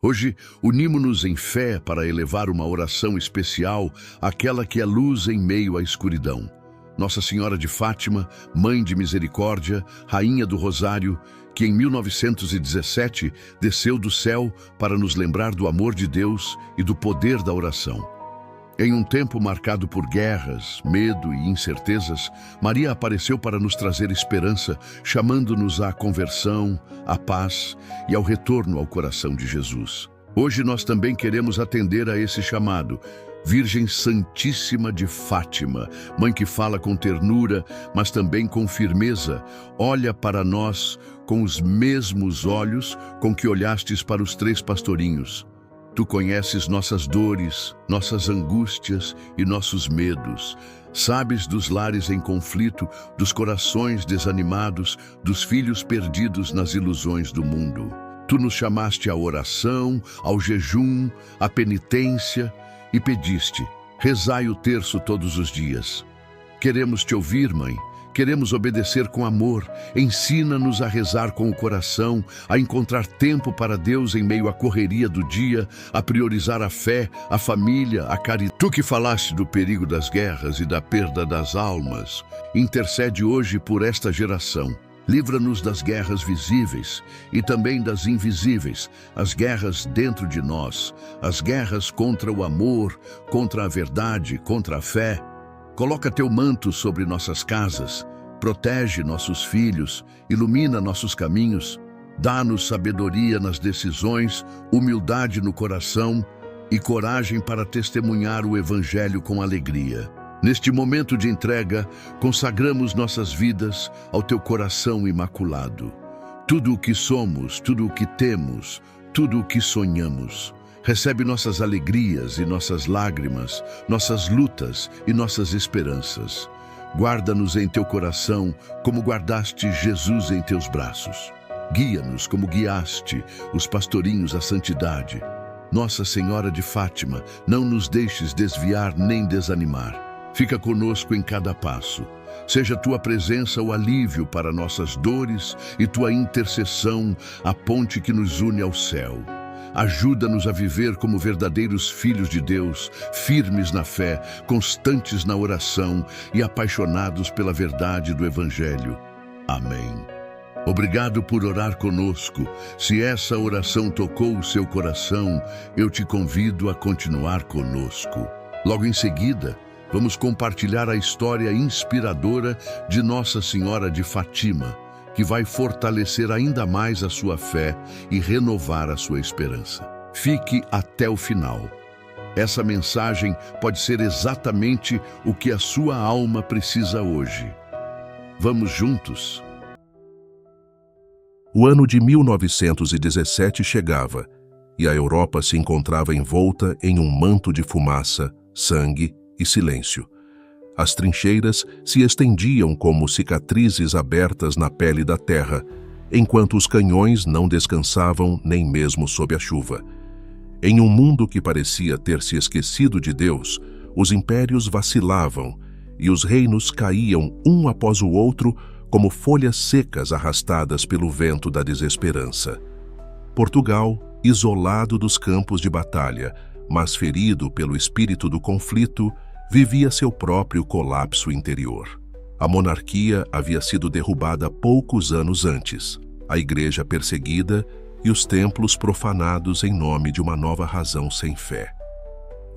Hoje, unimo-nos em fé para elevar uma oração especial àquela que é luz em meio à escuridão. Nossa Senhora de Fátima, Mãe de Misericórdia, Rainha do Rosário, que em 1917 desceu do céu para nos lembrar do amor de Deus e do poder da oração. Em um tempo marcado por guerras, medo e incertezas, Maria apareceu para nos trazer esperança, chamando-nos à conversão, à paz e ao retorno ao coração de Jesus. Hoje nós também queremos atender a esse chamado. Virgem Santíssima de Fátima, Mãe que fala com ternura, mas também com firmeza, olha para nós com os mesmos olhos com que olhastes para os 3 pastorinhos. Tu conheces nossas dores, nossas angústias e nossos medos. Sabes dos lares em conflito, dos corações desanimados, dos filhos perdidos nas ilusões do mundo. Tu nos chamaste à oração, ao jejum, à penitência e pediste: rezai o terço todos os dias. Queremos te ouvir, Mãe. Queremos obedecer com amor. Ensina-nos a rezar com o coração, a encontrar tempo para Deus em meio à correria do dia, a priorizar a fé, a família, a caridade. Tu que falaste do perigo das guerras e da perda das almas, intercede hoje por esta geração. Livra-nos das guerras visíveis e também das invisíveis, as guerras dentro de nós, as guerras contra o amor, contra a verdade, contra a fé. Coloca teu manto sobre nossas casas, protege nossos filhos, ilumina nossos caminhos, dá-nos sabedoria nas decisões, humildade no coração e coragem para testemunhar o Evangelho com alegria. Neste momento de entrega, consagramos nossas vidas ao teu coração imaculado. Tudo o que somos, tudo o que temos, tudo o que sonhamos. Recebe nossas alegrias e nossas lágrimas, nossas lutas e nossas esperanças. Guarda-nos em teu coração, como guardaste Jesus em teus braços. Guia-nos como guiaste os pastorinhos à santidade. Nossa Senhora de Fátima, não nos deixes desviar nem desanimar. Fica conosco em cada passo. Seja tua presença o alívio para nossas dores e tua intercessão a ponte que nos une ao céu. Ajuda-nos a viver como verdadeiros filhos de Deus, firmes na fé, constantes na oração e apaixonados pela verdade do Evangelho. Amém. Obrigado por orar conosco. Se essa oração tocou o seu coração, eu te convido a continuar conosco. Logo em seguida, vamos compartilhar a história inspiradora de Nossa Senhora de Fátima, que vai fortalecer ainda mais a sua fé e renovar a sua esperança. Fique até o final. Essa mensagem pode ser exatamente o que a sua alma precisa hoje. Vamos juntos? O ano de 1917 chegava e a Europa se encontrava envolta em um manto de fumaça, sangue e silêncio. As trincheiras se estendiam como cicatrizes abertas na pele da terra, enquanto os canhões não descansavam nem mesmo sob a chuva. Em um mundo que parecia ter se esquecido de Deus, os impérios vacilavam e os reinos caíam um após o outro como folhas secas arrastadas pelo vento da desesperança. Portugal, isolado dos campos de batalha, mas ferido pelo espírito do conflito, vivia seu próprio colapso interior. A monarquia havia sido derrubada poucos anos antes, a igreja perseguida e os templos profanados em nome de uma nova razão sem fé.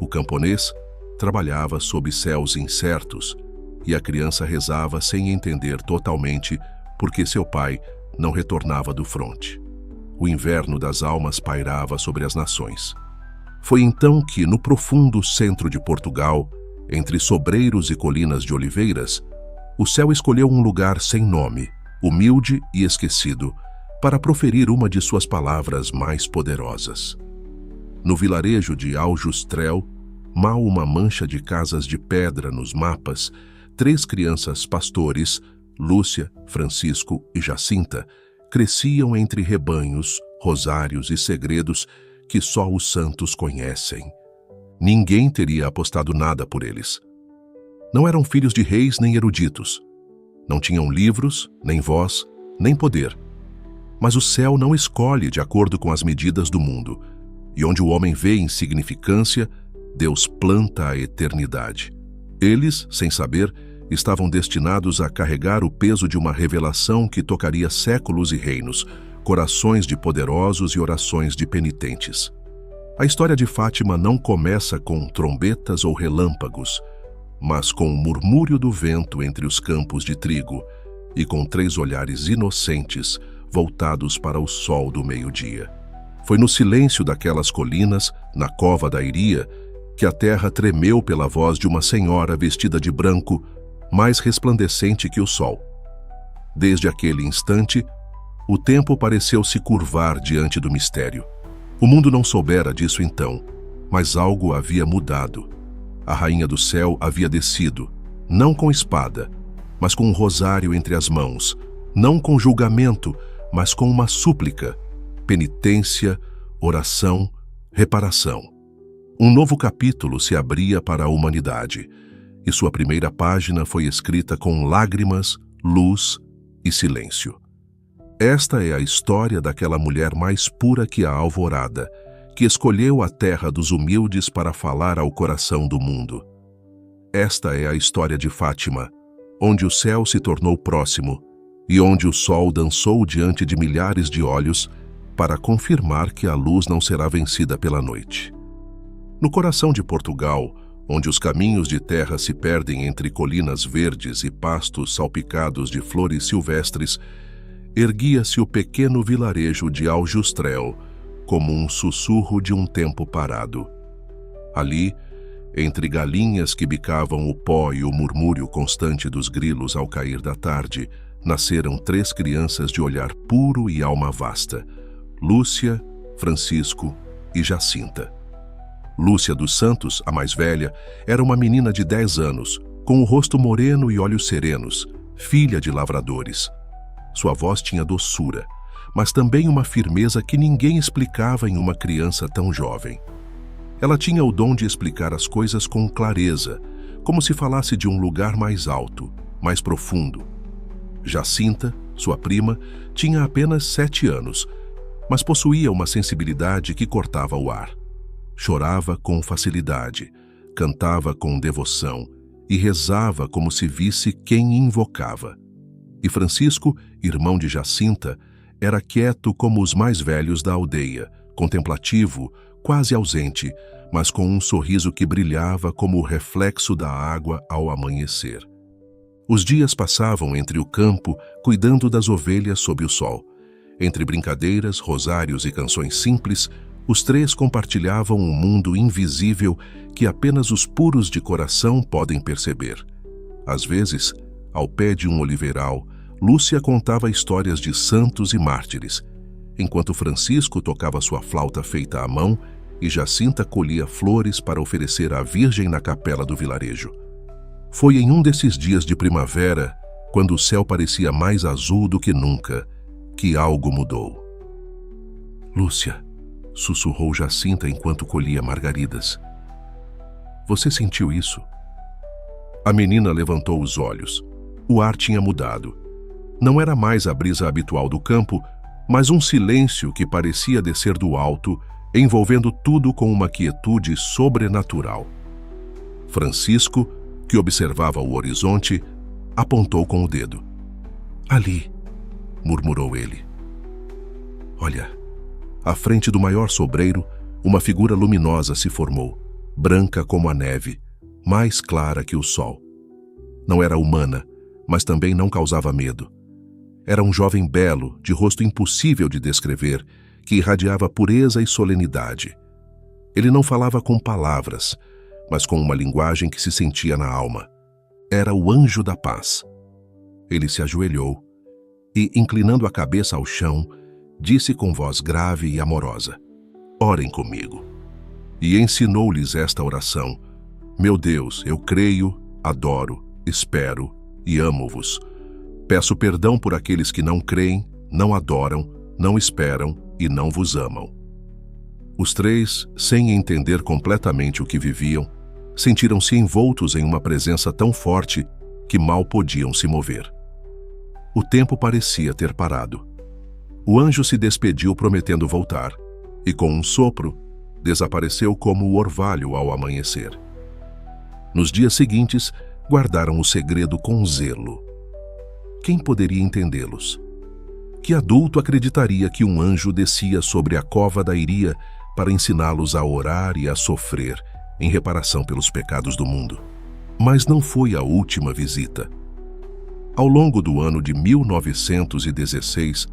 O camponês trabalhava sob céus incertos e a criança rezava sem entender totalmente por que seu pai não retornava do fronte. O inverno das almas pairava sobre as nações. Foi então que, no profundo centro de Portugal, entre sobreiros e colinas de oliveiras, o céu escolheu um lugar sem nome, humilde e esquecido, para proferir uma de suas palavras mais poderosas. No vilarejo de Aljustrel, mal uma mancha de casas de pedra nos mapas, 3 crianças pastores, Lúcia, Francisco e Jacinta, cresciam entre rebanhos, rosários e segredos que só os santos conhecem. Ninguém teria apostado nada por eles. Não eram filhos de reis nem eruditos. Não tinham livros, nem voz, nem poder. Mas o céu não escolhe de acordo com as medidas do mundo. e onde o homem vê insignificância, Deus planta a eternidade. Eles, sem saber, estavam destinados a carregar o peso de uma revelação que tocaria séculos e reinos, corações de poderosos e orações de penitentes. A história de Fátima não começa com trombetas ou relâmpagos, mas com o murmúrio do vento entre os campos de trigo e com 3 olhares inocentes voltados para o sol do meio-dia. Foi no silêncio daquelas colinas, na cova da Iria, que a terra tremeu pela voz de uma senhora vestida de branco, mais resplandecente que o sol. Desde aquele instante, o tempo pareceu se curvar diante do mistério. O mundo não soubera disso então, mas algo havia mudado. A rainha do céu havia descido, não com espada, mas com um rosário entre as mãos, não com julgamento, mas com uma súplica, penitência, oração, reparação. Um novo capítulo se abria para a humanidade, e sua primeira página foi escrita com lágrimas, luz e silêncio. Esta é a história daquela mulher mais pura que a alvorada, que escolheu a terra dos humildes para falar ao coração do mundo. Esta é a história de Fátima, onde o céu se tornou próximo e onde o sol dançou diante de milhares de olhos para confirmar que a luz não será vencida pela noite. No coração de Portugal, onde os caminhos de terra se perdem entre colinas verdes e pastos salpicados de flores silvestres, erguia-se o pequeno vilarejo de Aljustrel, como um sussurro de um tempo parado. Ali, entre galinhas que bicavam o pó e o murmúrio constante dos grilos ao cair da tarde, nasceram 3 crianças de olhar puro e alma vasta: Lúcia, Francisco e Jacinta. Lúcia dos Santos, a mais velha, era uma menina de 10 anos, com o rosto moreno e olhos serenos, filha de lavradores. Sua voz tinha doçura, mas também uma firmeza que ninguém explicava em uma criança tão jovem. Ela tinha o dom de explicar as coisas com clareza, como se falasse de um lugar mais alto, mais profundo. Jacinta, sua prima, tinha apenas 7 anos, mas possuía uma sensibilidade que cortava o ar. Chorava com facilidade, cantava com devoção e rezava como se visse quem invocava. E Francisco, irmão de Jacinta, era quieto como os mais velhos da aldeia, contemplativo, quase ausente, mas com um sorriso que brilhava como o reflexo da água ao amanhecer. Os dias passavam entre o campo, cuidando das ovelhas sob o sol. Entre brincadeiras, rosários e canções simples, os 3 compartilhavam um mundo invisível que apenas os puros de coração podem perceber. Às vezes, ao pé de um oliveiral, Lúcia contava histórias de santos e mártires, enquanto Francisco tocava sua flauta feita à mão e Jacinta colhia flores para oferecer à Virgem na capela do vilarejo. Foi em um desses dias de primavera, quando o céu parecia mais azul do que nunca, que algo mudou. Lúcia, sussurrou Jacinta enquanto colhia margaridas. Você sentiu isso? A menina levantou os olhos. O ar tinha mudado. Não era mais a brisa habitual do campo, mas um silêncio que parecia descer do alto, envolvendo tudo com uma quietude sobrenatural. Francisco, que observava o horizonte, apontou com o dedo. Ali, murmurou ele. Olha, à frente do maior sobreiro, uma figura luminosa se formou, branca como a neve, mais clara que o sol. Não era humana, mas também não causava medo. Era um jovem belo, de rosto impossível de descrever, que irradiava pureza e solenidade. Ele não falava com palavras, mas com uma linguagem que se sentia na alma. Era o anjo da paz. Ele se ajoelhou e, inclinando a cabeça ao chão, disse com voz grave e amorosa: Orem comigo. E ensinou-lhes esta oração: Meu Deus, eu creio, adoro, espero e amo-vos. Peço perdão por aqueles que não creem, não adoram, não esperam e não vos amam. Os 3, sem entender completamente o que viviam, sentiram-se envoltos em uma presença tão forte que mal podiam se mover. O tempo parecia ter parado. O anjo se despediu prometendo voltar, e com um sopro, desapareceu como o orvalho ao amanhecer. Nos dias seguintes, guardaram o segredo com zelo. Quem poderia entendê-los? Que adulto acreditaria que um anjo descia sobre a cova da Iria para ensiná-los a orar e a sofrer em reparação pelos pecados do mundo? Mas não foi a última visita. Ao longo do ano de 1916,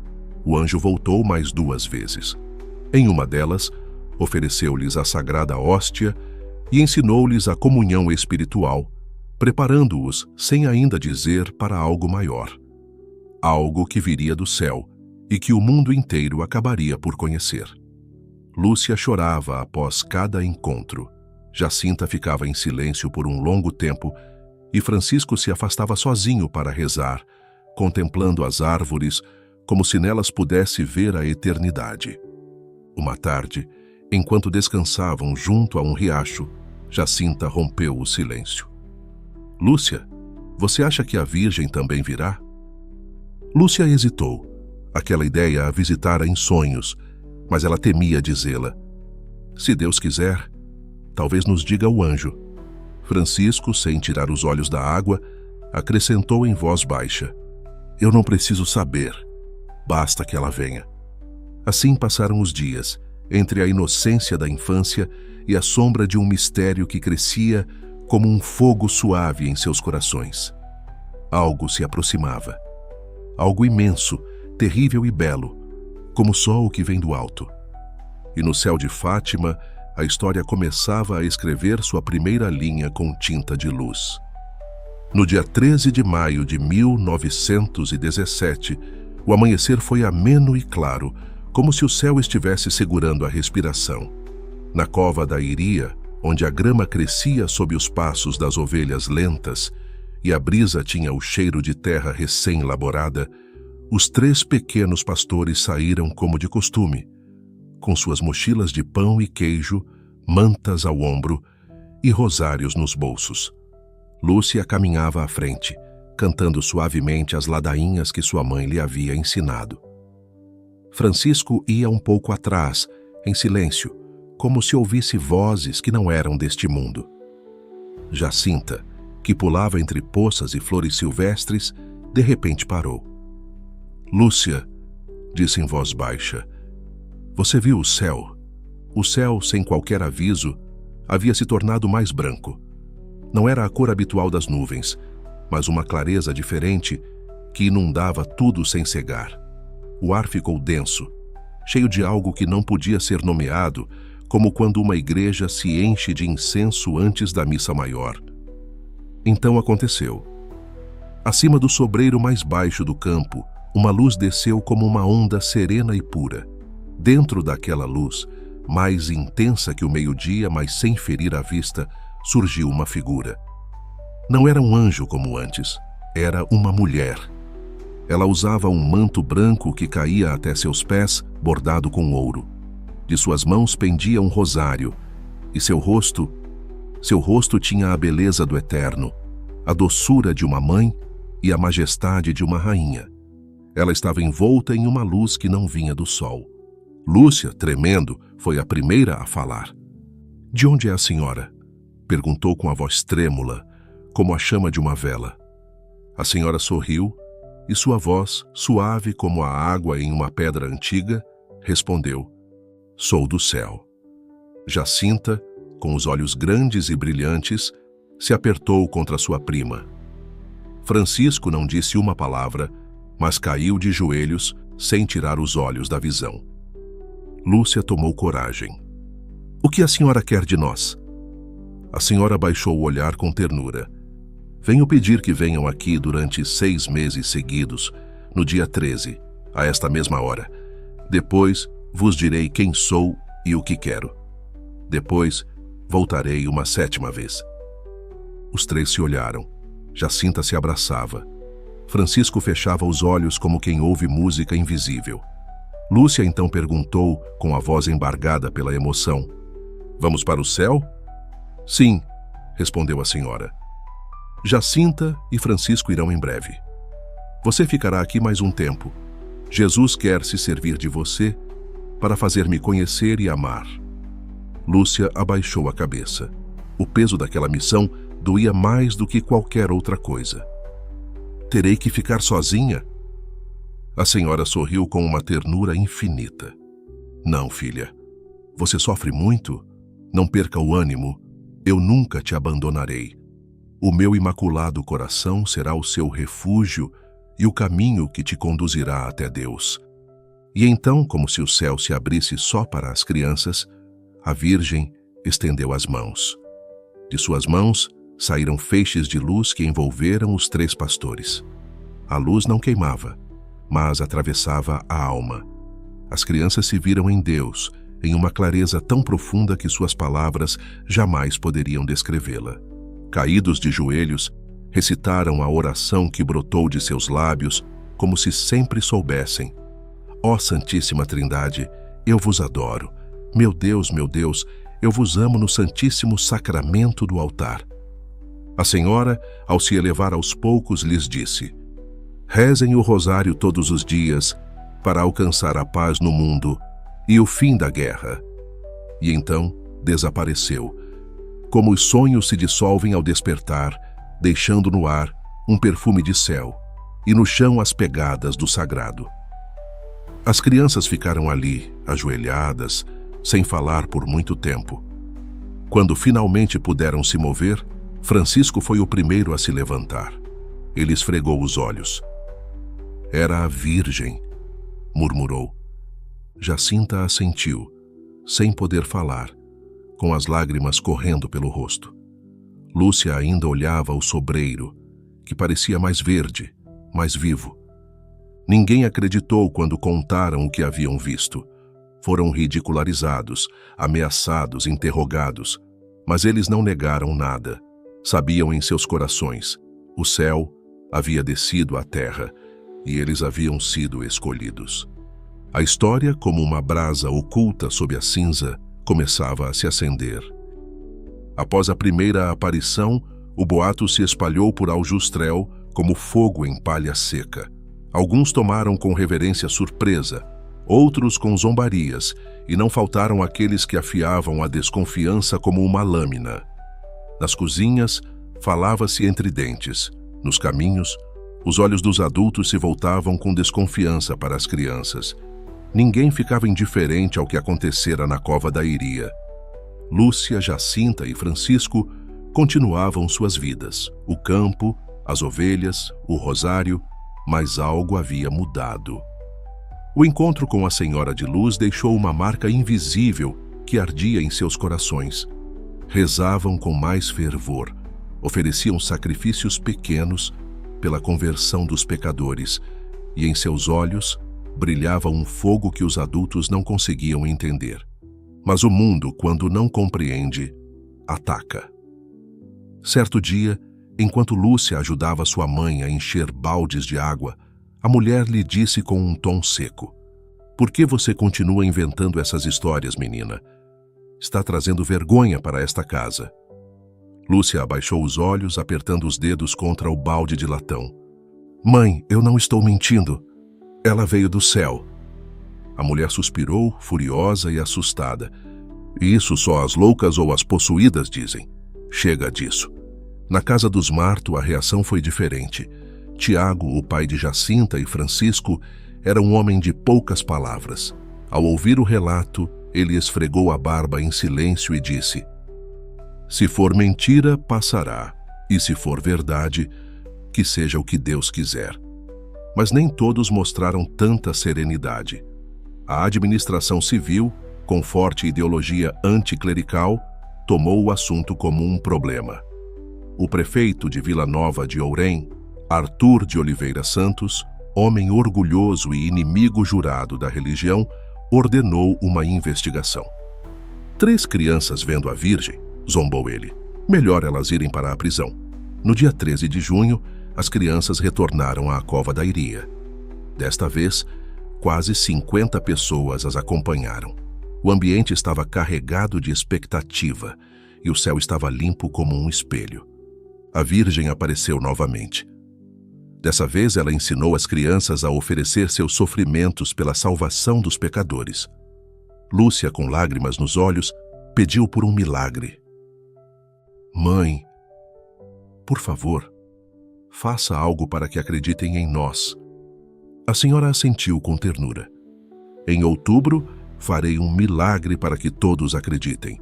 o anjo voltou mais 2 vezes. Em uma delas, ofereceu-lhes a sagrada hóstia e ensinou-lhes a comunhão espiritual, preparando-os, sem ainda dizer, para algo maior. Algo que viria do céu e que o mundo inteiro acabaria por conhecer. Lúcia chorava após cada encontro. Jacinta ficava em silêncio por um longo tempo e Francisco se afastava sozinho para rezar, contemplando as árvores como se nelas pudesse ver a eternidade. Uma tarde, enquanto descansavam junto a um riacho, Jacinta rompeu o silêncio. Lúcia, você acha que a Virgem também virá? Lúcia hesitou. Aquela ideia a visitara em sonhos, mas ela temia dizê-la. Se Deus quiser, talvez nos diga o anjo. Francisco, sem tirar os olhos da água, acrescentou em voz baixa. Eu não preciso saber. Basta que ela venha. Assim passaram os dias, entre a inocência da infância e a sombra de um mistério que crescia como um fogo suave em seus corações. Algo se aproximava. Algo imenso, terrível e belo, como só o que vem do alto. E no céu de Fátima, a história começava a escrever sua primeira linha com tinta de luz. No dia 13 de maio de 1917, o amanhecer foi ameno e claro, como se o céu estivesse segurando a respiração. Na cova da Iria, onde a grama crescia sob os passos das ovelhas lentas e a brisa tinha o cheiro de terra recém-laborada, os 3 pequenos pastores saíram como de costume, com suas mochilas de pão e queijo, mantas ao ombro e rosários nos bolsos. Lúcia caminhava à frente, cantando suavemente as ladainhas que sua mãe lhe havia ensinado. Francisco ia um pouco atrás, em silêncio, como se ouvisse vozes que não eram deste mundo. Jacinta, que pulava entre poças e flores silvestres, de repente parou. Lúcia, disse em voz baixa, você viu o céu? O céu, sem qualquer aviso, havia se tornado mais branco. Não era a cor habitual das nuvens, mas uma clareza diferente que inundava tudo sem cegar. O ar ficou denso, cheio de algo que não podia ser nomeado, como quando uma igreja se enche de incenso antes da missa maior. Então aconteceu. Acima do sobreiro mais baixo do campo, uma luz desceu como uma onda serena e pura. Dentro daquela luz, mais intensa que o meio-dia, mas sem ferir a vista, surgiu uma figura. Não era um anjo como antes, era uma mulher. Ela usava um manto branco que caía até seus pés, bordado com ouro. De suas mãos pendia um rosário, e seu rosto tinha a beleza do eterno, a doçura de uma mãe e a majestade de uma rainha. Ela estava envolta em uma luz que não vinha do sol. Lúcia, tremendo, foi a primeira a falar. De onde é a senhora? Perguntou com a voz trêmula, como a chama de uma vela. A senhora sorriu e sua voz, suave como a água em uma pedra antiga, respondeu: Sou do céu. Jacinta, com os olhos grandes e brilhantes, se apertou contra sua prima. Francisco não disse uma palavra, mas caiu de joelhos sem tirar os olhos da visão. Lúcia tomou coragem. O que a senhora quer de nós? A senhora baixou o olhar com ternura. Venho pedir que venham aqui durante 6 meses seguidos, no dia 13, a esta mesma hora. Depois vos direi quem sou e o que quero. Depois voltarei uma 7ª vez. Os 3 se olharam. Jacinta se abraçava. Francisco fechava os olhos como quem ouve música invisível. Lúcia então perguntou, com a voz embargada pela emoção: Vamos para o céu? Sim, respondeu a senhora. Jacinta e Francisco irão em breve. Você ficará aqui mais um tempo. Jesus quer se servir de você para fazer-me conhecer e amar. Lúcia abaixou a cabeça. O peso daquela missão doía mais do que qualquer outra coisa. Terei que ficar sozinha? A senhora sorriu com uma ternura infinita. Não, filha. Você sofre muito? Não perca o ânimo. Eu nunca te abandonarei. O meu imaculado coração será o seu refúgio e o caminho que te conduzirá até Deus. E então, como se o céu se abrisse só para as crianças, a Virgem estendeu as mãos. De suas mãos saíram feixes de luz que envolveram os 3 pastores. A luz não queimava, mas atravessava a alma. As crianças se viram em Deus, em uma clareza tão profunda que suas palavras jamais poderiam descrevê-la. Caídos de joelhos, recitaram a oração que brotou de seus lábios, como se sempre soubessem. Ó Santíssima Trindade, eu vos adoro. Meu Deus, eu vos amo no Santíssimo Sacramento do altar. A senhora, ao se elevar aos poucos, lhes disse: rezem o rosário todos os dias para alcançar a paz no mundo e o fim da guerra. E então desapareceu, como os sonhos se dissolvem ao despertar, deixando no ar um perfume de céu e no chão as pegadas do sagrado. As crianças ficaram ali, ajoelhadas, sem falar por muito tempo. Quando finalmente puderam se mover, Francisco foi o primeiro a se levantar. Ele esfregou os olhos. Era a Virgem, murmurou. Jacinta assentiu, sem poder falar, com as lágrimas correndo pelo rosto. Lúcia ainda olhava o sobreiro, que parecia mais verde, mais vivo. Ninguém acreditou quando contaram o que haviam visto. Foram ridicularizados, ameaçados, interrogados, mas eles não negaram nada. Sabiam em seus corações: o céu havia descido à terra e eles haviam sido escolhidos. A história, como uma brasa oculta sob a cinza, começava a se acender. Após a primeira aparição, o boato se espalhou por Aljustrel como fogo em palha seca. Alguns tomaram com reverência surpresa, outros com zombarias, e não faltaram aqueles que afiavam a desconfiança como uma lâmina. Nas cozinhas, falava-se entre dentes. Nos caminhos, os olhos dos adultos se voltavam com desconfiança para as crianças. Ninguém ficava indiferente ao que acontecera na cova da Iria. Lúcia, Jacinta e Francisco continuavam suas vidas. O campo, as ovelhas, o rosário, mas algo havia mudado. O encontro com a Senhora de Luz deixou uma marca invisível que ardia em seus corações. Rezavam com mais fervor, ofereciam sacrifícios pequenos pela conversão dos pecadores, e em seus olhos brilhava um fogo que os adultos não conseguiam entender. Mas o mundo, quando não compreende, ataca. Certo dia, enquanto Lúcia ajudava sua mãe a encher baldes de água, a mulher lhe disse com um tom seco: "Por que você continua inventando essas histórias, menina? Está trazendo vergonha para esta casa." Lúcia abaixou os olhos, apertando os dedos contra o balde de latão. "Mãe, eu não estou mentindo. Ela veio do céu." A mulher suspirou, furiosa e assustada. "Isso só as loucas ou as possuídas dizem. Chega disso." Na casa dos Marto, a reação foi diferente. Tiago, o pai de Jacinta e Francisco, era um homem de poucas palavras. Ao ouvir o relato, ele esfregou a barba em silêncio e disse: "Se for mentira, passará, e se for verdade, que seja o que Deus quiser." Mas nem todos mostraram tanta serenidade. A administração civil, com forte ideologia anticlerical, tomou o assunto como um problema. O prefeito de Vila Nova de Ourém, Arthur de Oliveira Santos, homem orgulhoso e inimigo jurado da religião, ordenou uma investigação. "3 crianças vendo a Virgem", zombou ele. "Melhor elas irem para a prisão." No dia 13 de junho, as crianças retornaram à cova da Iria. Desta vez, quase 50 pessoas as acompanharam. O ambiente estava carregado de expectativa e o céu estava limpo como um espelho. A Virgem apareceu novamente. Dessa vez, ela ensinou as crianças a oferecer seus sofrimentos pela salvação dos pecadores. Lúcia, com lágrimas nos olhos, Pediu por um milagre. Mãe, por favor, faça algo para que acreditem em nós. A senhora assentiu com ternura. Em outubro, farei um milagre para que todos acreditem.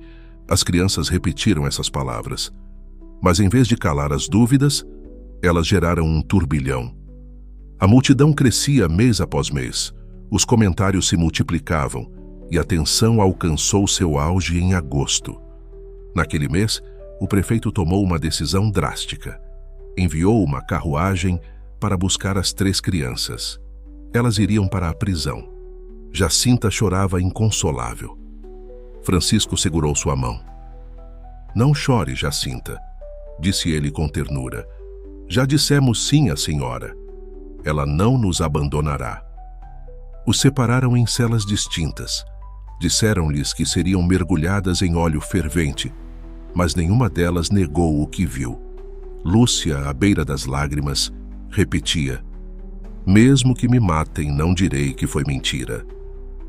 As crianças repetiram essas palavras. Mas em vez de calar as dúvidas, elas geraram um turbilhão. A multidão crescia mês após mês. Os comentários se multiplicavam e a tensão alcançou seu auge em agosto. Naquele mês, o prefeito tomou uma decisão drástica. Enviou uma carruagem para buscar as 3 crianças. Elas iriam para a prisão. Jacinta chorava inconsolável. Francisco segurou sua mão. Não chore, Jacinta, disse ele com ternura. Já dissemos sim à senhora. Ela não nos abandonará. Os separaram em celas distintas. Disseram-lhes que seriam mergulhadas em óleo fervente, mas nenhuma delas negou o que viu. Lúcia, à beira das lágrimas, repetia: mesmo que me matem, não direi que foi mentira.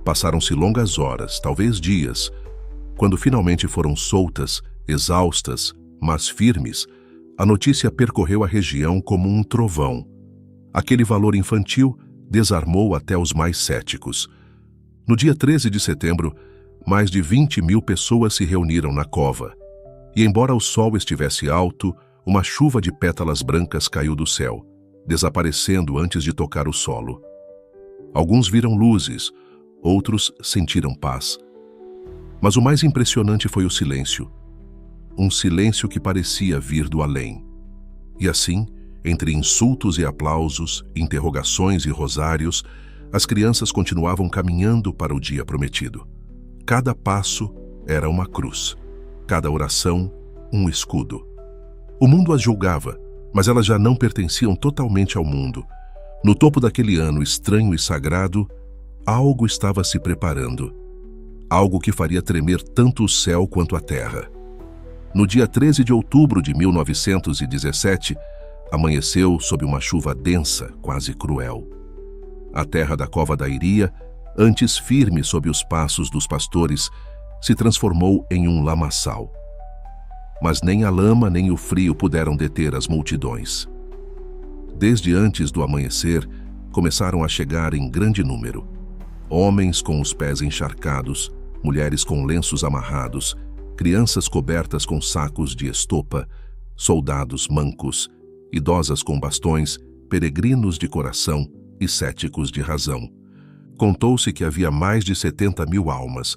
Passaram-se longas horas, talvez dias. Quando finalmente foram soltas, exaustas, mas firmes, a notícia percorreu a região como um trovão. Aquele valor infantil desarmou até os mais céticos. No dia 13 de setembro, mais de 20.000 pessoas se reuniram na cova. E embora o sol estivesse alto, uma chuva de pétalas brancas caiu do céu, desaparecendo antes de tocar o solo. Alguns viram luzes, outros sentiram paz. Mas o mais impressionante foi o silêncio. Um silêncio que parecia vir do além. E assim, entre insultos e aplausos, interrogações e rosários, as crianças continuavam caminhando para o dia prometido. Cada passo era uma cruz, cada oração um escudo. O mundo as julgava, mas elas já não pertenciam totalmente ao mundo. No topo daquele ano estranho e sagrado, algo estava se preparando. Algo que faria tremer tanto o céu quanto a terra. No dia 13 de outubro de 1917, amanheceu sob uma chuva densa, quase cruel. A terra da Cova da Iria, antes firme sob os passos dos pastores, se transformou em um lamaçal. Mas nem a lama nem o frio puderam deter as multidões. Desde antes do amanhecer, começaram a chegar em grande número. Homens com os pés encharcados, mulheres com lenços amarrados, crianças cobertas com sacos de estopa, soldados mancos, idosas com bastões, peregrinos de coração e céticos de razão. Contou-se que havia mais de 70.000 almas.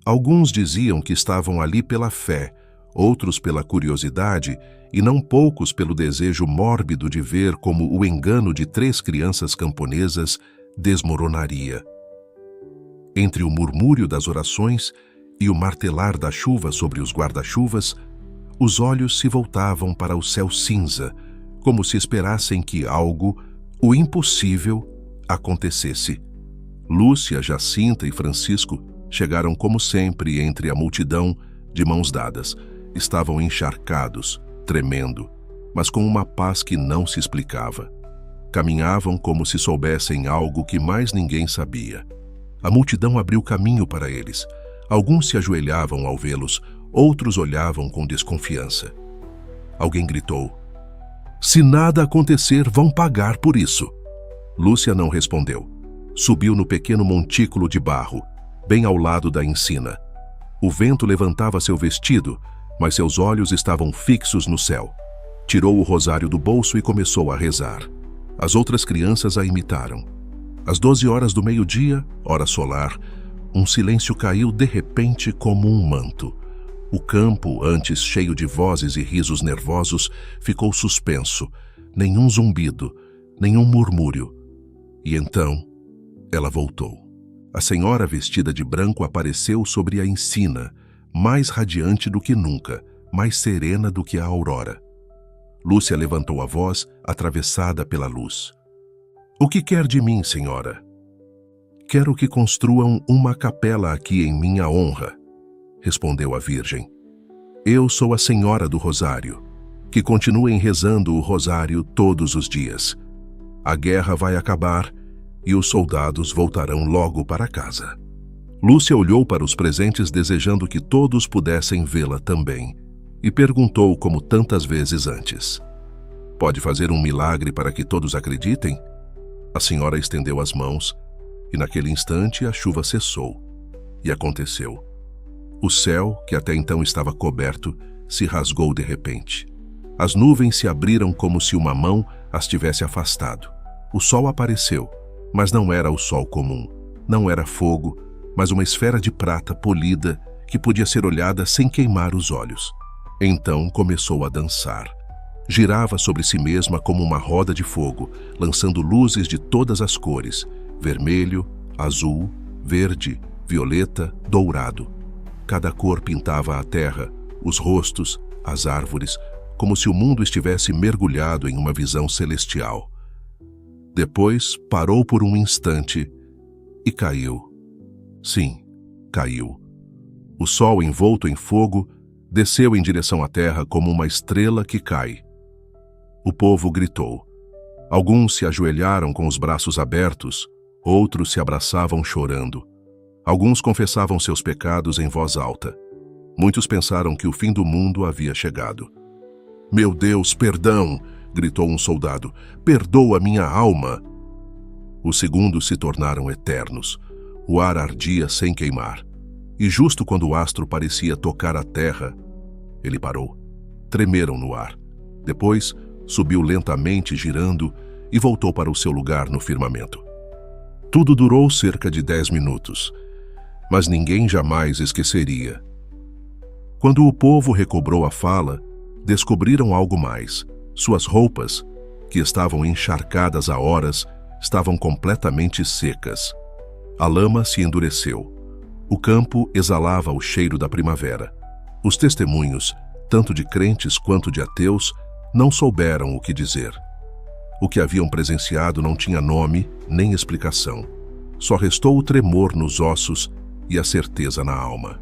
Alguns diziam que estavam ali pela fé, outros pela curiosidade e não poucos pelo desejo mórbido de ver como o engano de 3 crianças camponesas desmoronaria. Entre o murmúrio das orações e o martelar da chuva sobre os guarda-chuvas, os olhos se voltavam para o céu cinza, como se esperassem que algo, o impossível, acontecesse. Lúcia, Jacinta e Francisco chegaram como sempre entre a multidão, de mãos dadas. Estavam encharcados, tremendo, mas com uma paz que não se explicava. Caminhavam como se soubessem algo que mais ninguém sabia. A multidão abriu caminho para eles. Alguns se ajoelhavam ao vê-los, outros olhavam com desconfiança. Alguém gritou: "Se nada acontecer, vão pagar por isso." Lúcia não respondeu. Subiu no pequeno montículo de barro, bem ao lado da encina. O vento levantava seu vestido, mas seus olhos estavam fixos no céu. Tirou o rosário do bolso e começou a rezar. As outras crianças a imitaram. Às 12 horas do meio-dia, hora solar, um silêncio caiu de repente como um manto. O campo, antes cheio de vozes e risos nervosos, ficou suspenso. Nenhum zumbido, nenhum murmúrio. E então, ela voltou. A senhora vestida de branco apareceu sobre a encina, mais radiante do que nunca, mais serena do que a aurora. Lúcia levantou a voz, atravessada pela luz. "O que quer de mim, senhora?" "Quero que construam uma capela aqui em minha honra", respondeu a Virgem. "Eu sou a Senhora do Rosário. Que continuem rezando o rosário todos os dias. A guerra vai acabar e os soldados voltarão logo para casa." Lúcia olhou para os presentes desejando que todos pudessem vê-la também, e perguntou como tantas vezes antes: "Pode fazer um milagre para que todos acreditem?" A senhora estendeu as mãos, e naquele instante a chuva cessou. E aconteceu. O céu, que até então estava coberto, se rasgou de repente. As nuvens se abriram como se uma mão as tivesse afastado. O sol apareceu, mas não era o sol comum. Não era fogo, mas uma esfera de prata polida que podia ser olhada sem queimar os olhos. Então começou a dançar. Girava sobre si mesma como uma roda de fogo, lançando luzes de todas as cores: vermelho, azul, verde, violeta, dourado. Cada cor pintava a terra, os rostos, as árvores, como se o mundo estivesse mergulhado em uma visão celestial. Depois parou por um instante e caiu. Sim, caiu. O sol, envolto em fogo, desceu em direção à terra como uma estrela que cai. O povo gritou. Alguns se ajoelharam com os braços abertos, outros se abraçavam chorando. Alguns confessavam seus pecados em voz alta. Muitos pensaram que o fim do mundo havia chegado. "Meu Deus, perdão!" gritou um soldado. "Perdoa minha alma!" Os segundos se tornaram eternos. O ar ardia sem queimar. E justo quando o astro parecia tocar a terra, ele parou. Tremeram no ar. Depois, subiu lentamente girando e voltou para o seu lugar no firmamento. Tudo durou cerca de 10 minutos, mas ninguém jamais esqueceria. Quando o povo recobrou a fala, descobriram algo mais. Suas roupas, que estavam encharcadas há horas, estavam completamente secas. A lama se endureceu. O campo exalava o cheiro da primavera. Os testemunhos, tanto de crentes quanto de ateus, não souberam o que dizer. O que haviam presenciado não tinha nome nem explicação. Só restou o tremor nos ossos e a certeza na alma.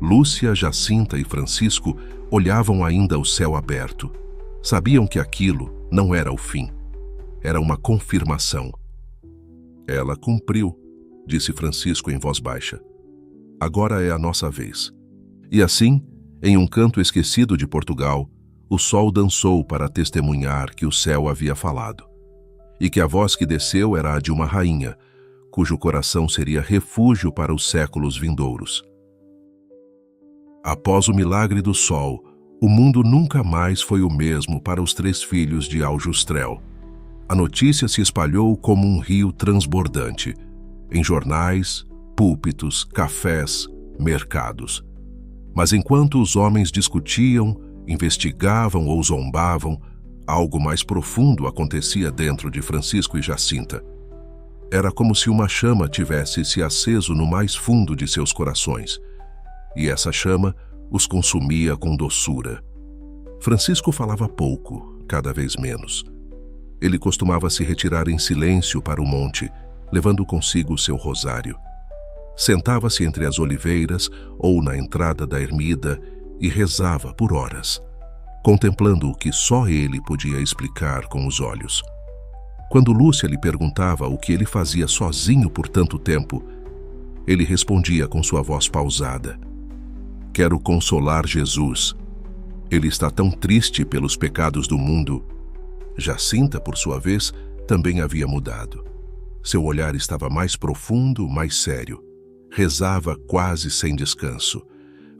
Lúcia, Jacinta e Francisco olhavam ainda o céu aberto. Sabiam que aquilo não era o fim. Era uma confirmação. "Ela cumpriu", disse Francisco em voz baixa. "Agora é a nossa vez." E assim, em um canto esquecido de Portugal, o sol dançou para testemunhar que o céu havia falado, e que a voz que desceu era a de uma rainha, cujo coração seria refúgio para os séculos vindouros. Após o milagre do sol, o mundo nunca mais foi o mesmo para os 3 filhos de Aljustrel. A notícia se espalhou como um rio transbordante, em jornais, púlpitos, cafés, mercados. Mas enquanto os homens discutiam, investigavam ou zombavam, algo mais profundo acontecia dentro de Francisco e Jacinta. Era como se uma chama tivesse se aceso no mais fundo de seus corações, e essa chama os consumia com doçura. Francisco falava pouco, cada vez menos. Ele costumava se retirar em silêncio para o monte, levando consigo o seu rosário. Sentava-se entre as oliveiras ou na entrada da ermida e rezava por horas, contemplando o que só ele podia explicar com os olhos. Quando Lúcia lhe perguntava o que ele fazia sozinho por tanto tempo, ele respondia com sua voz pausada: "Quero consolar Jesus. Ele está tão triste pelos pecados do mundo." Jacinta, por sua vez, também havia mudado. Seu olhar estava mais profundo, mais sério. Rezava quase sem descanso.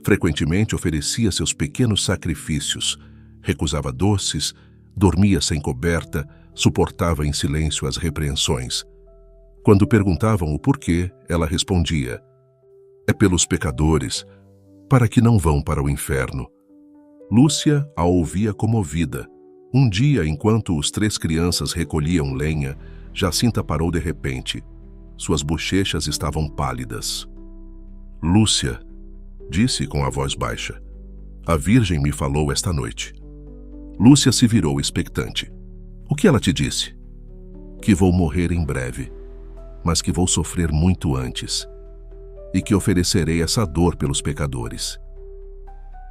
Frequentemente oferecia seus pequenos sacrifícios, recusava doces, dormia sem coberta, suportava em silêncio as repreensões. Quando perguntavam o porquê, ela respondia: "É pelos pecadores, para que não vão para o inferno." Lúcia a ouvia comovida. Um dia, enquanto os 3 crianças recolhiam lenha, Jacinta parou de repente. Suas bochechas estavam pálidas. "Lúcia", disse com a voz baixa, "a Virgem me falou esta noite." Lúcia se virou expectante. "O que ela te disse?" "Que vou morrer em breve, mas que vou sofrer muito antes, e que oferecerei essa dor pelos pecadores."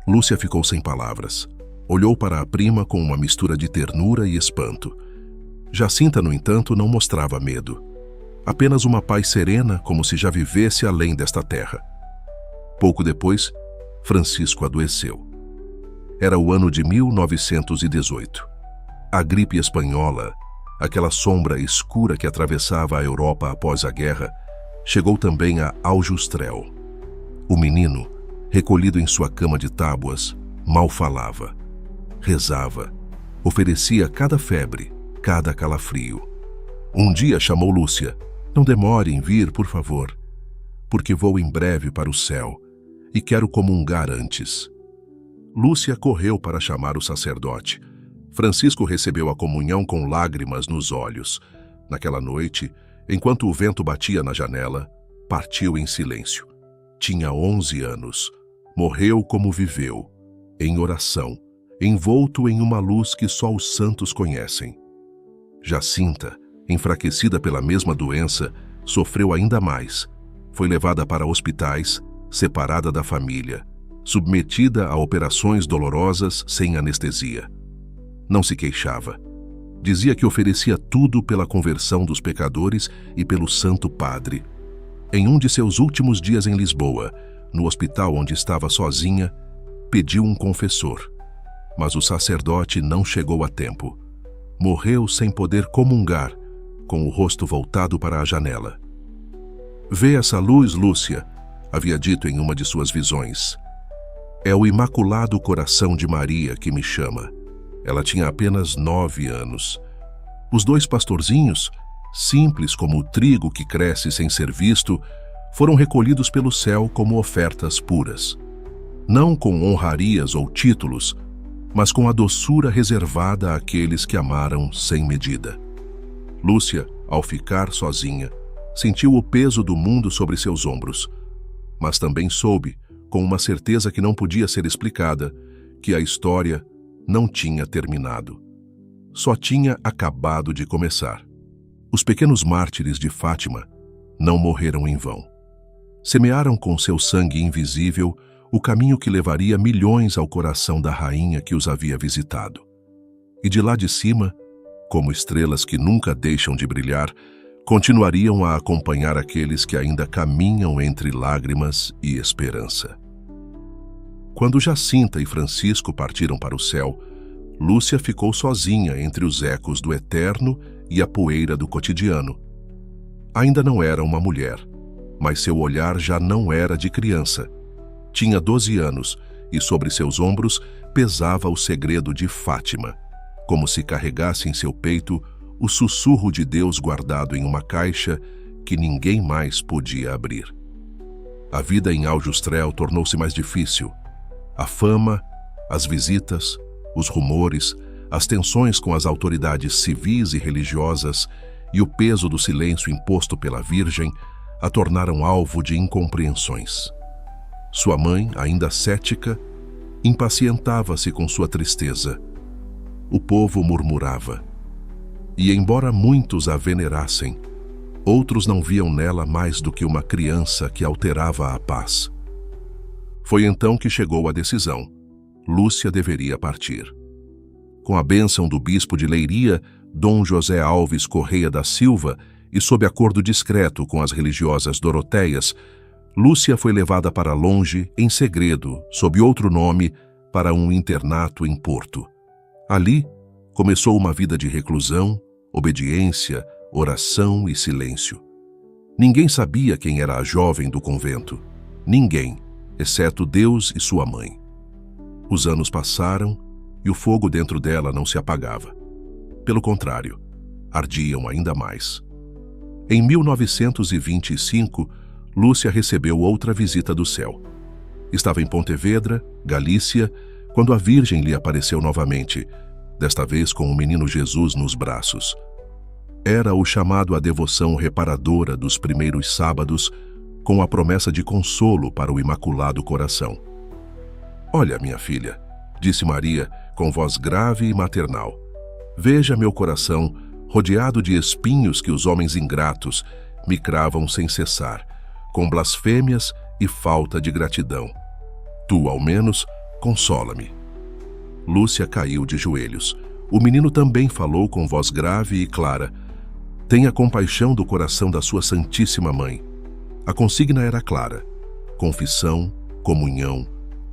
Lúcia ficou sem palavras. Olhou para a prima com uma mistura de ternura e espanto. Jacinta, no entanto, não mostrava medo. Apenas uma paz serena, como se já vivesse além desta terra. Pouco depois, Francisco adoeceu. Era o ano de 1918. A gripe espanhola, aquela sombra escura que atravessava a Europa após a guerra, chegou também a Aljustrel. O menino, recolhido em sua cama de tábuas, mal falava, rezava, oferecia cada febre, cada calafrio. Um dia chamou Lúcia: "Não demore em vir, por favor, porque vou em breve para o céu e quero comungar antes." Lúcia correu para chamar o sacerdote. Francisco recebeu a comunhão com lágrimas nos olhos. Naquela noite, enquanto o vento batia na janela, partiu em silêncio. Tinha 11 anos. Morreu como viveu, em oração, envolto em uma luz que só os santos conhecem. Jacinta, enfraquecida pela mesma doença, sofreu ainda mais. Foi levada para hospitais, separada da família, submetida a operações dolorosas sem anestesia. Não se queixava. Dizia que oferecia tudo pela conversão dos pecadores e pelo Santo Padre. Em um de seus últimos dias em Lisboa, no hospital onde estava sozinha, pediu um confessor. Mas o sacerdote não chegou a tempo. Morreu sem poder comungar, com o rosto voltado para a janela. "Vê essa luz, Lúcia", havia dito em uma de suas visões. "É o Imaculado Coração de Maria que me chama." Ela tinha apenas 9 anos. Os 2 pastorzinhos, simples como o trigo que cresce sem ser visto, foram recolhidos pelo céu como ofertas puras. Não com honrarias ou títulos, mas com a doçura reservada àqueles que amaram sem medida. Lúcia, ao ficar sozinha, sentiu o peso do mundo sobre seus ombros, mas também soube, com uma certeza que não podia ser explicada, que a história não tinha terminado. Só tinha acabado de começar. Os pequenos mártires de Fátima não morreram em vão. Semearam com seu sangue invisível o caminho que levaria milhões ao coração da rainha que os havia visitado. E de lá de cima, como estrelas que nunca deixam de brilhar, continuariam a acompanhar aqueles que ainda caminham entre lágrimas e esperança. Quando Jacinta e Francisco partiram para o céu, Lúcia ficou sozinha entre os ecos do eterno e a poeira do cotidiano. Ainda não era uma mulher, mas seu olhar já não era de criança. Tinha 12 anos e sobre seus ombros pesava o segredo de Fátima, como se carregasse em seu peito o sussurro de Deus guardado em uma caixa que ninguém mais podia abrir. A vida em Aljustrel tornou-se mais difícil. A fama, as visitas, os rumores, as tensões com as autoridades civis e religiosas e o peso do silêncio imposto pela Virgem a tornaram alvo de incompreensões. Sua mãe, ainda cética, impacientava-se com sua tristeza. O povo murmurava. E embora muitos a venerassem, outros não viam nela mais do que uma criança que alterava a paz. Foi então que chegou a decisão. Lúcia deveria partir. Com a bênção do bispo de Leiria, Dom José Alves Correia da Silva, e sob acordo discreto com as religiosas doroteias, Lúcia foi levada para longe, em segredo, sob outro nome, para um internato em Porto. Ali, começou uma vida de reclusão, obediência, oração e silêncio. Ninguém sabia quem era a jovem do convento. Ninguém, exceto Deus e sua mãe. Os anos passaram e o fogo dentro dela não se apagava. Pelo contrário, ardiam ainda mais. Em 1925, Lúcia recebeu outra visita do céu. Estava em Pontevedra, Galícia, quando a Virgem lhe apareceu novamente, desta vez com o menino Jesus nos braços. Era o chamado à devoção reparadora dos primeiros sábados, com a promessa de consolo para o Imaculado Coração. "Olha, minha filha", disse Maria, com voz grave e maternal. "Veja meu coração, rodeado de espinhos que os homens ingratos me cravam sem cessar, com blasfêmias e falta de gratidão. Tu, ao menos, consola-me." Lúcia caiu de joelhos. O menino também falou com voz grave e clara. Tenha compaixão do coração da sua Santíssima Mãe. A consigna era clara: confissão, comunhão,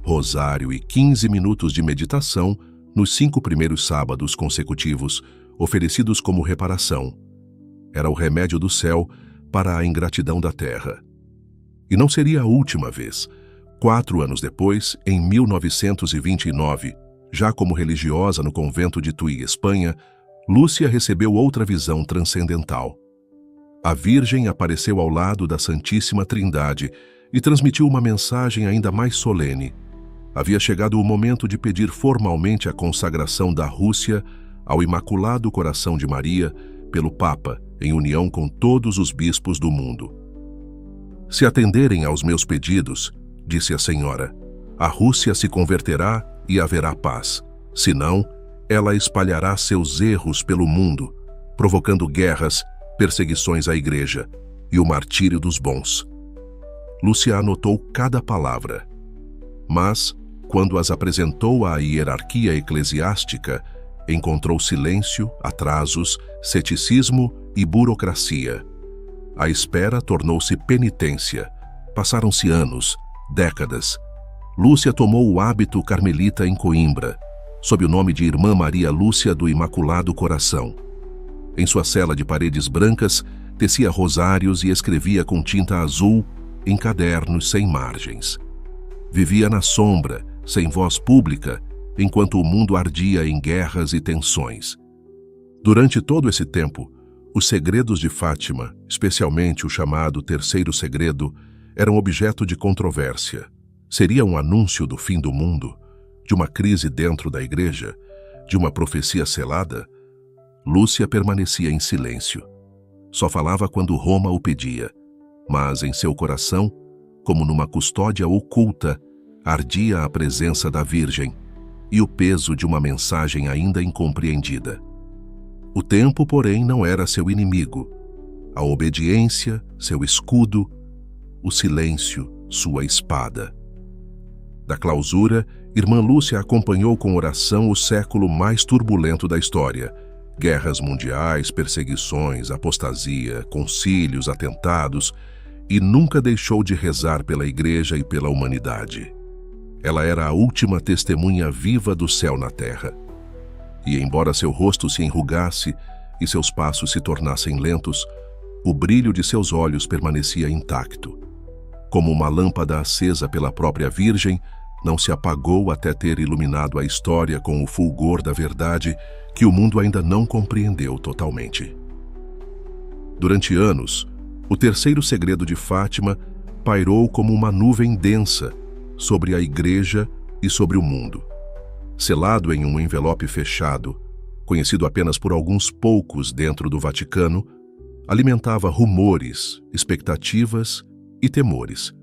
rosário e 15 minutos de meditação nos 5 primeiros sábados consecutivos, oferecidos como reparação. Era o remédio do céu para a ingratidão da terra. E não seria a última vez. 4 anos depois, em 1929, já como religiosa no convento de Tui, Espanha, Lúcia recebeu outra visão transcendental. A Virgem apareceu ao lado da Santíssima Trindade e transmitiu uma mensagem ainda mais solene. Havia chegado o momento de pedir formalmente a consagração da Rússia ao Imaculado Coração de Maria pelo Papa, em união com todos os bispos do mundo. Se atenderem aos meus pedidos, disse a Senhora, a Rússia se converterá e haverá paz. Senão, ela espalhará seus erros pelo mundo, provocando guerras, perseguições à Igreja e o martírio dos bons. Lúcia anotou cada palavra. Mas, quando as apresentou à hierarquia eclesiástica, encontrou silêncio, atrasos, ceticismo e burocracia. A espera tornou-se penitência. Passaram-se anos, décadas. Lúcia tomou o hábito carmelita em Coimbra, sob o nome de Irmã Maria Lúcia do Imaculado Coração. Em sua cela de paredes brancas, tecia rosários e escrevia com tinta azul em cadernos sem margens. Vivia na sombra, sem voz pública, enquanto o mundo ardia em guerras e tensões. Durante todo esse tempo, os segredos de Fátima, especialmente o chamado Terceiro Segredo, eram objeto de controvérsia. Seria um anúncio do fim do mundo? De uma crise dentro da Igreja? De uma profecia selada? Lúcia permanecia em silêncio. Só falava quando Roma o pedia, mas em seu coração, como numa custódia oculta, ardia a presença da Virgem e o peso de uma mensagem ainda incompreendida. O tempo, porém, não era seu inimigo. A obediência, seu escudo, o silêncio, sua espada. Da clausura, Irmã Lúcia acompanhou com oração o século mais turbulento da história. Guerras mundiais, perseguições, apostasia, concílios, atentados, e nunca deixou de rezar pela Igreja e pela humanidade. Ela era a última testemunha viva do céu na terra. E embora seu rosto se enrugasse e seus passos se tornassem lentos, o brilho de seus olhos permanecia intacto. Como uma lâmpada acesa pela própria Virgem, não se apagou até ter iluminado a história com o fulgor da verdade que o mundo ainda não compreendeu totalmente. Durante anos, o terceiro segredo de Fátima pairou como uma nuvem densa sobre a Igreja e sobre o mundo. Selado em um envelope fechado, conhecido apenas por alguns poucos dentro do Vaticano, alimentava rumores, expectativas e temores.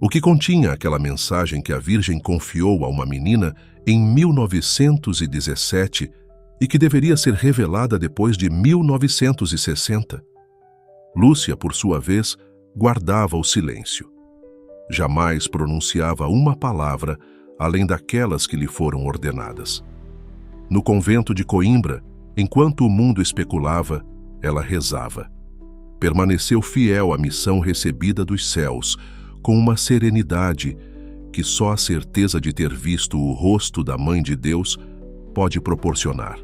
O que continha aquela mensagem que a Virgem confiou a uma menina em 1917 e que deveria ser revelada depois de 1960? Lúcia, por sua vez, guardava o silêncio. Jamais pronunciava uma palavra além daquelas que lhe foram ordenadas. No convento de Coimbra, enquanto o mundo especulava, ela rezava. Permaneceu fiel à missão recebida dos céus, com uma serenidade que só a certeza de ter visto o rosto da Mãe de Deus pode proporcionar.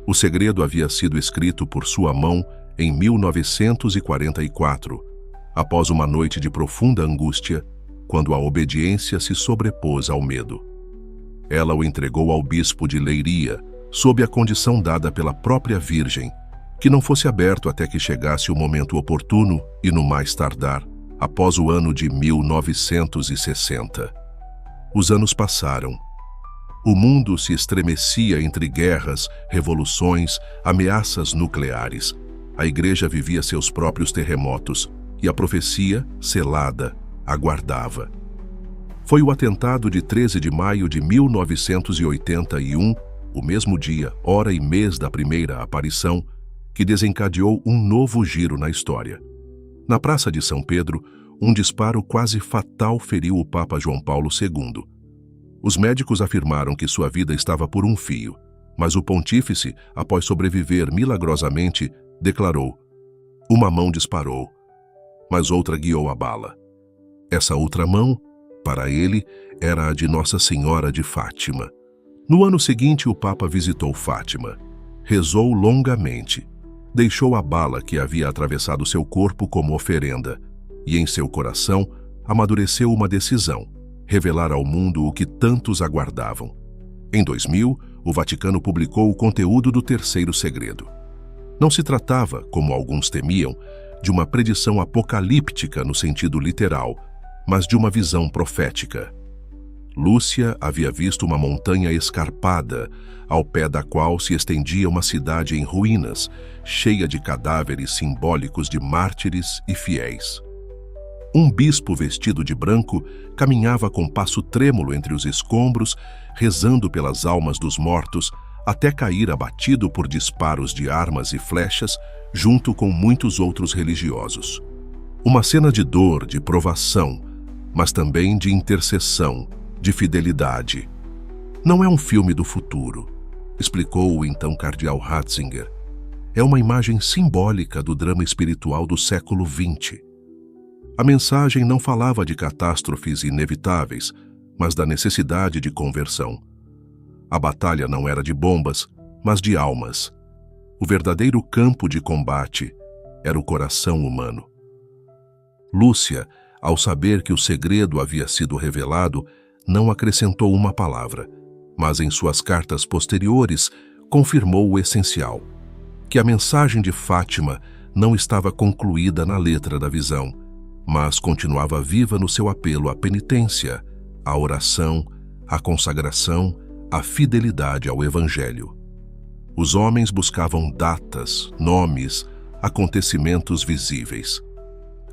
O segredo havia sido escrito por sua mão em 1944, após uma noite de profunda angústia, quando a obediência se sobrepôs ao medo. Ela o entregou ao bispo de Leiria, sob a condição dada pela própria Virgem, que não fosse aberto até que chegasse o momento oportuno e, no mais tardar, após o ano de 1960. Os anos passaram. O mundo se estremecia entre guerras, revoluções, ameaças nucleares. A Igreja vivia seus próprios terremotos e a profecia, selada, aguardava. Foi o atentado de 13 de maio de 1981, o mesmo dia, hora e mês da primeira aparição, que desencadeou um novo giro na história. Na Praça de São Pedro, um disparo quase fatal feriu o Papa João Paulo II. Os médicos afirmaram que sua vida estava por um fio, mas o pontífice, após sobreviver milagrosamente, declarou. Uma mão disparou, mas outra guiou a bala. Essa outra mão, para ele, era a de Nossa Senhora de Fátima. No ano seguinte, o Papa visitou Fátima. Rezou longamente. Deixou a bala que havia atravessado seu corpo como oferenda, e em seu coração amadureceu uma decisão: revelar ao mundo o que tantos aguardavam. Em 2000, o Vaticano publicou o conteúdo do terceiro segredo. Não se tratava, como alguns temiam, de uma predição apocalíptica no sentido literal, mas de uma visão profética. Lúcia havia visto uma montanha escarpada, ao pé da qual se estendia uma cidade em ruínas, cheia de cadáveres simbólicos de mártires e fiéis. Um bispo vestido de branco caminhava com passo trêmulo entre os escombros, rezando pelas almas dos mortos, até cair abatido por disparos de armas e flechas, junto com muitos outros religiosos. Uma cena de dor, de provação, mas também de intercessão, de fidelidade. Não é um filme do futuro, explicou o então cardeal Ratzinger. É uma imagem simbólica do drama espiritual do século XX. A mensagem não falava de catástrofes inevitáveis, mas da necessidade de conversão. A batalha não era de bombas, mas de almas. O verdadeiro campo de combate era o coração humano. Lúcia, ao saber que o segredo havia sido revelado, não acrescentou uma palavra, mas em suas cartas posteriores confirmou o essencial: que a mensagem de Fátima não estava concluída na letra da visão, mas continuava viva no seu apelo à penitência, à oração, à consagração, à fidelidade ao Evangelho. Os homens buscavam datas, nomes, acontecimentos visíveis.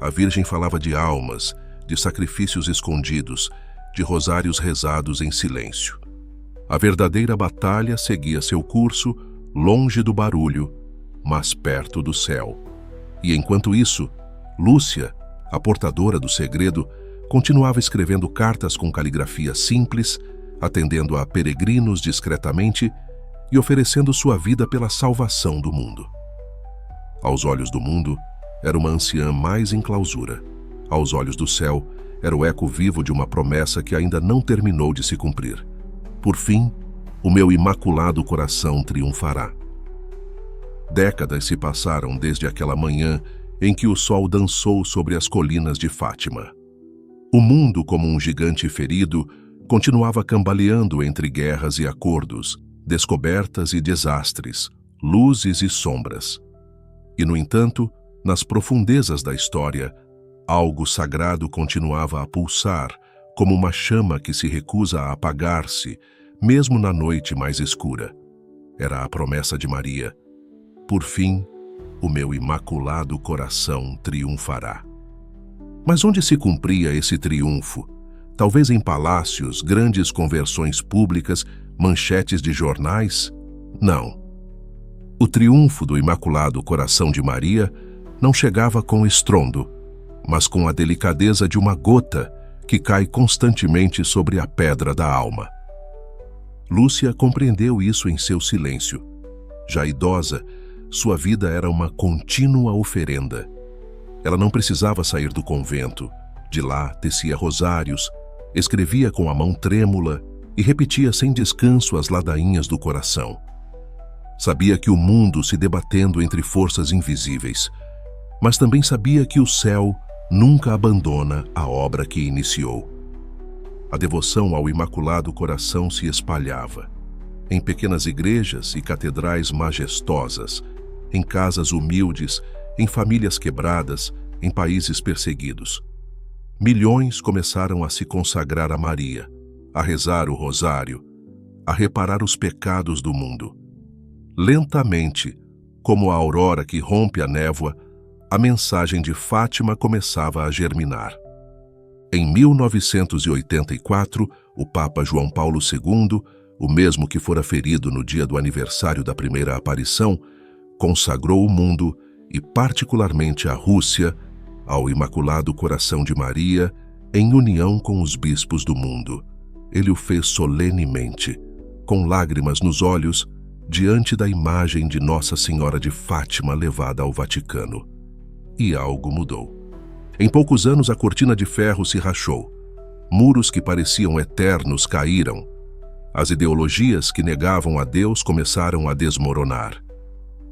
A Virgem falava de almas, de sacrifícios escondidos, de rosários rezados em silêncio. A verdadeira batalha seguia seu curso, longe do barulho, mas perto do céu. E enquanto isso, Lúcia, a portadora do segredo, continuava escrevendo cartas com caligrafia simples, atendendo a peregrinos discretamente e oferecendo sua vida pela salvação do mundo. Aos olhos do mundo, era uma anciã mais em clausura. Aos olhos do céu, era o eco vivo de uma promessa que ainda não terminou de se cumprir. Por fim, o meu imaculado coração triunfará. Décadas se passaram desde aquela manhã em que o sol dançou sobre as colinas de Fátima. O mundo, como um gigante ferido, continuava cambaleando entre guerras e acordos, descobertas e desastres, luzes e sombras. E, no entanto, nas profundezas da história, algo sagrado continuava a pulsar, como uma chama que se recusa a apagar-se, mesmo na noite mais escura. Era a promessa de Maria: por fim, o meu imaculado coração triunfará. Mas onde se cumpria esse triunfo? Talvez em palácios, grandes conversões públicas, manchetes de jornais? Não. O triunfo do Imaculado Coração de Maria não chegava com estrondo, mas com a delicadeza de uma gota que cai constantemente sobre a pedra da alma. Lúcia compreendeu isso em seu silêncio. Já idosa, sua vida era uma contínua oferenda. Ela não precisava sair do convento. De lá, tecia rosários, escrevia com a mão trêmula e repetia sem descanso as ladainhas do coração. Sabia que o mundo se debatendo entre forças invisíveis, mas também sabia que o céu nunca abandona a obra que iniciou. A devoção ao Imaculado Coração se espalhava, em pequenas igrejas e catedrais majestosas, em casas humildes, em famílias quebradas, em países perseguidos. Milhões começaram a se consagrar a Maria, a rezar o rosário, a reparar os pecados do mundo. Lentamente, como a aurora que rompe a névoa, a mensagem de Fátima começava a germinar. Em 1984, o Papa João Paulo II, o mesmo que fora ferido no dia do aniversário da primeira aparição, consagrou o mundo, e particularmente a Rússia, ao Imaculado Coração de Maria, em união com os bispos do mundo. Ele o fez solenemente, com lágrimas nos olhos, diante da imagem de Nossa Senhora de Fátima levada ao Vaticano. E algo mudou. Em poucos anos a cortina de ferro se rachou. Muros que pareciam eternos caíram. As ideologias que negavam a Deus começaram a desmoronar.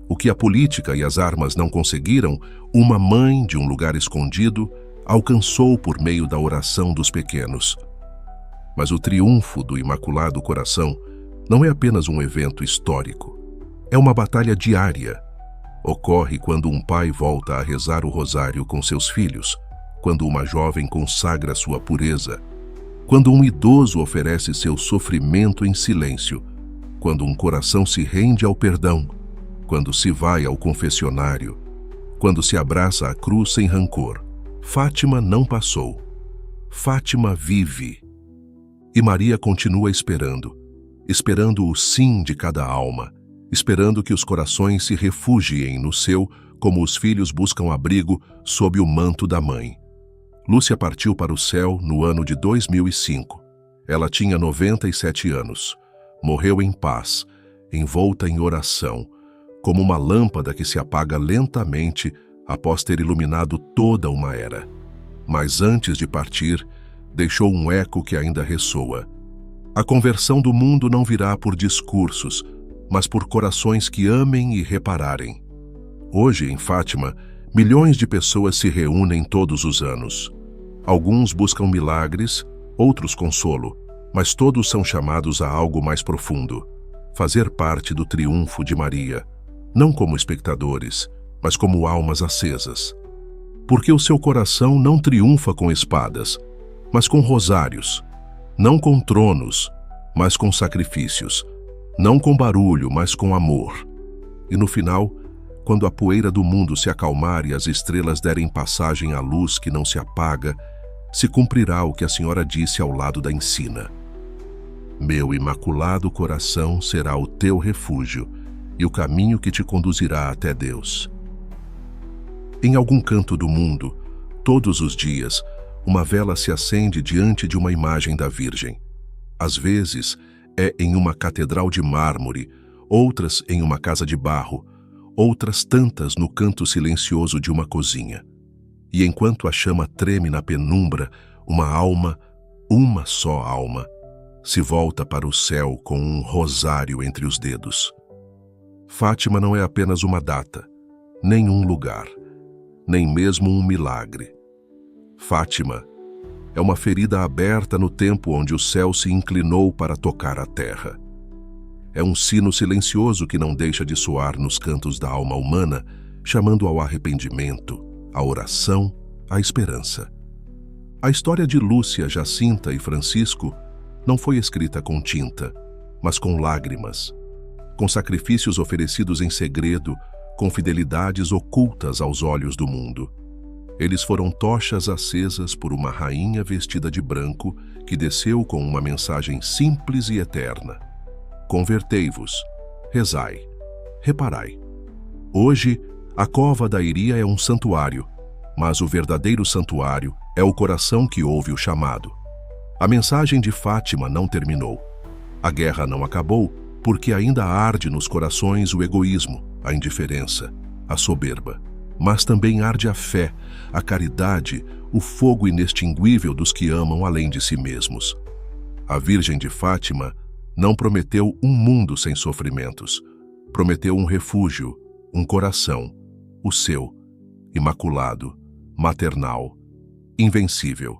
O que a política e as armas não conseguiram, uma mãe de um lugar escondido alcançou por meio da oração dos pequenos. Mas o triunfo do Imaculado Coração não é apenas um evento histórico. É uma batalha diária. Ocorre quando um pai volta a rezar o rosário com seus filhos, quando uma jovem consagra sua pureza, quando um idoso oferece seu sofrimento em silêncio, quando um coração se rende ao perdão, quando se vai ao confessionário, quando se abraça a cruz sem rancor. Fátima não passou. Fátima vive. E Maria continua esperando o sim de cada alma, esperando que os corações se refugiem no seu, como os filhos buscam abrigo sob o manto da mãe. Lúcia partiu para o céu no ano de 2005. Ela tinha 97 anos. Morreu em paz, envolta em oração, como uma lâmpada que se apaga lentamente após ter iluminado toda uma era. Mas antes de partir, deixou um eco que ainda ressoa. A conversão do mundo não virá por discursos, mas por corações que amem e repararem. Hoje, em Fátima, milhões de pessoas se reúnem todos os anos. Alguns buscam milagres, outros consolo, mas todos são chamados a algo mais profundo: fazer parte do triunfo de Maria, não como espectadores, mas como almas acesas. Porque o seu coração não triunfa com espadas, mas com rosários, não com tronos, mas com sacrifícios, não com barulho, mas com amor. E no final, quando a poeira do mundo se acalmar e as estrelas derem passagem à luz que não se apaga, se cumprirá o que a Senhora disse ao lado da encina: meu Imaculado Coração será o teu refúgio e o caminho que te conduzirá até Deus. Em algum canto do mundo, todos os dias, uma vela se acende diante de uma imagem da Virgem. Às vezes, é em uma catedral de mármore, outras em uma casa de barro, outras tantas no canto silencioso de uma cozinha. E enquanto a chama treme na penumbra, uma alma, uma só alma, se volta para o céu com um rosário entre os dedos. Fátima não é apenas uma data, nem um lugar, nem mesmo um milagre. Fátima é uma ferida aberta no tempo onde o céu se inclinou para tocar a terra. É um sino silencioso que não deixa de soar nos cantos da alma humana, chamando ao arrependimento, à oração, à esperança. A história de Lúcia, Jacinta e Francisco não foi escrita com tinta, mas com lágrimas, com sacrifícios oferecidos em segredo, com fidelidades ocultas aos olhos do mundo. Eles foram tochas acesas por uma rainha vestida de branco que desceu com uma mensagem simples e eterna: convertei-vos, rezai, reparai. Hoje, a cova da Iria é um santuário, mas o verdadeiro santuário é o coração que ouve o chamado. A mensagem de Fátima não terminou. A guerra não acabou, porque ainda arde nos corações o egoísmo, a indiferença, a soberba. Mas também arde a fé, a caridade, o fogo inextinguível dos que amam além de si mesmos. A Virgem de Fátima não prometeu um mundo sem sofrimentos. Prometeu um refúgio, um coração, o seu, imaculado, maternal, invencível.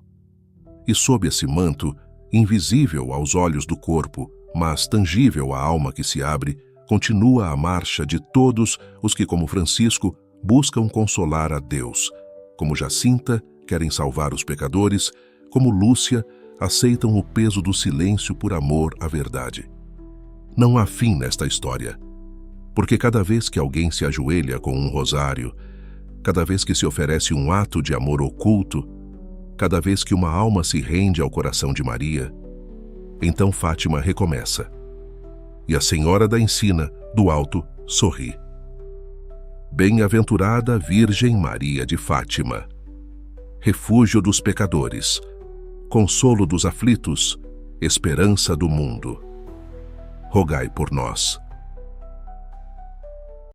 E sob esse manto, invisível aos olhos do corpo, mas tangível à alma que se abre, continua a marcha de todos os que, como Francisco, buscam consolar a Deus, como Jacinta, querem salvar os pecadores, como Lúcia, aceitam o peso do silêncio por amor à verdade. Não há fim nesta história, porque cada vez que alguém se ajoelha com um rosário, cada vez que se oferece um ato de amor oculto, cada vez que uma alma se rende ao coração de Maria, então Fátima recomeça. E a Senhora da Encina, do alto, sorri. Bem-aventurada Virgem Maria de Fátima, refúgio dos pecadores, consolo dos aflitos, esperança do mundo. Rogai por nós.